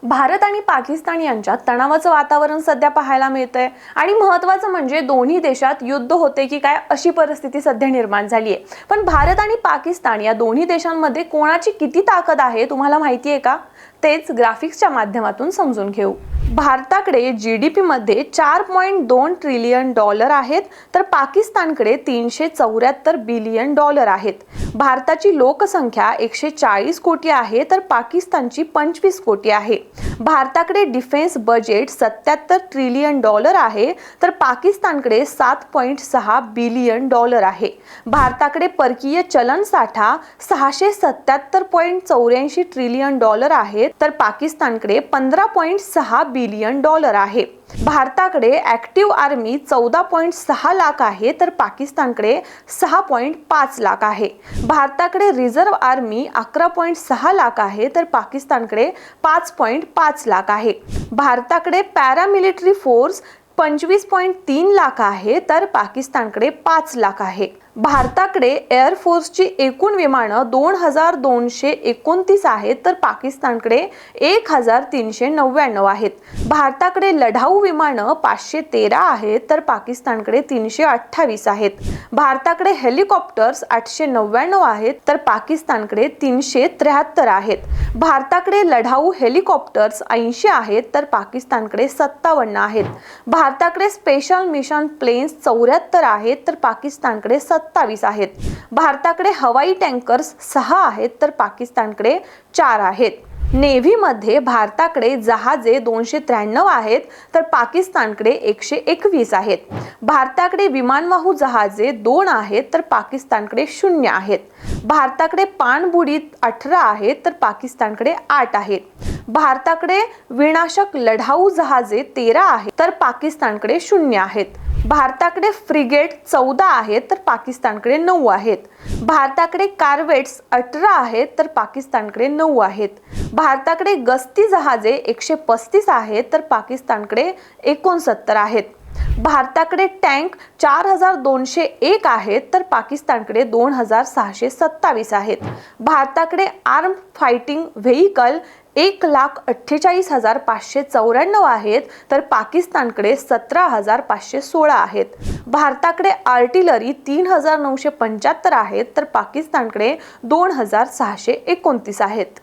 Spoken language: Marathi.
भारत आणि पाकिस्तान यांच्यात तणावाचं वातावरण सध्या पाहायला मिळतंय आणि महत्त्वाचं म्हणजे दोन्ही देशात युद्ध होते की काय अशी परिस्थिती सध्या निर्माण झाली आहे। पण भारत आणि पाकिस्तान या दोन्ही देशांमध्ये कोणाची किती ताकद आहे तुम्हाला माहिती आहे का? तेच ग्राफिक्सच्या माध्यमातून समजून घेऊ। भारताकडे जीडीपी मध्ये 4.2 ट्रिलियन डॉलर आहेत, तर पाकिस्तानकडे 374 बिलियन डॉलर आहेत। भारताची लोकसंख्या 140 कोटी आहे, तर पाकिस्तानची 25 कोटी आहे। भारताकडे डिफेन्स बजेट 77 ट्रिलियन डॉलर आहे, तर पाकिस्तानकडे 7.6 बिलियन डॉलर आहे। भारताकडे परकीय चलन साठा 677.84 ट्रिलियन डॉलर आहे, तर पाकिस्तानकडे 15.6 बिलियन डॉलर आहे। भारताकडे ऍक्टिव्ह आर्मी 14.6 लाख आहे, तर पाकिस्तानकडे 6.5 लाख आहे। भारताकडे रिझर्व्ह आर्मी 11.6 लाख आहे, तर पाकिस्तानकडे 5.5 लाख आहे। भारताकडे पॅरामिलिटरी फोर्स 25.3 लाख आहे, तर पाकिस्तानकडे 5 लाख आहे। भारताकडे एअर फोर्सची एकूण विमानं 2229 आहेत, तर पाकिस्तानकडे 1399 आहेत। भारताकडे लढाऊ विमानं 513 आहेत, तर पाकिस्तानकडे 328 आहेत। भारताकडे हेलिकॉप्टर्स 899 आहेत, तर पाकिस्तानकडे 373 आहेत। भारताकडे लढाऊ हेलिकॉप्टर्स 80 आहेत, तर पाकिस्तानकडे 57 आहेत। भारताकडे स्पेशल मिशन प्लेन्स 74 आहेत, तर पाकिस्तानकडे 27 आहेत। भारताकडे हवाई टँकर्स 6 आहेत, तर पाकिस्तानकडे 4 आहेत। नेव्ही मध्ये भारताकडे जहाजे 293 आहेत, तर पाकिस्तानकडे 121 आहेत। भारताकडे विमानवाहू जहाजे 2 आहेत, तर पाकिस्तानकडे 0 आहेत। भारताकडे पाणबुडी 18 आहेत, तर पाकिस्तानकडे 8 आहेत। भारताकडे विनाशक लढाऊ जहाजे 13 आहेत, तर पाकिस्तानकडे 0 आहेत। भारताकडे फ्रिगेट 14 आहेत, तर पाकिस्तानकडे 9 आहेत। भारताकडे कार्वेट्स 18 आहेत, तर पाकिस्तानकडे 9 आहेत। भारताकडे गस्ती जहाजे 135 आहेत, तर पाकिस्तानकडे 69 आहेत। भारताकडे टँक 4201 आहेत, तर पाकिस्तानकडे 2627 आहेत। भारताकडे आर्म फायटिंग व्हेइकल 1,48,594 आहेत, तर पाकिस्तानकडे 17,516 आहेत। भारताकडे आर्टिलरी 3,975 आहेत, तर पाकिस्तानकडे 2,629 आहेत।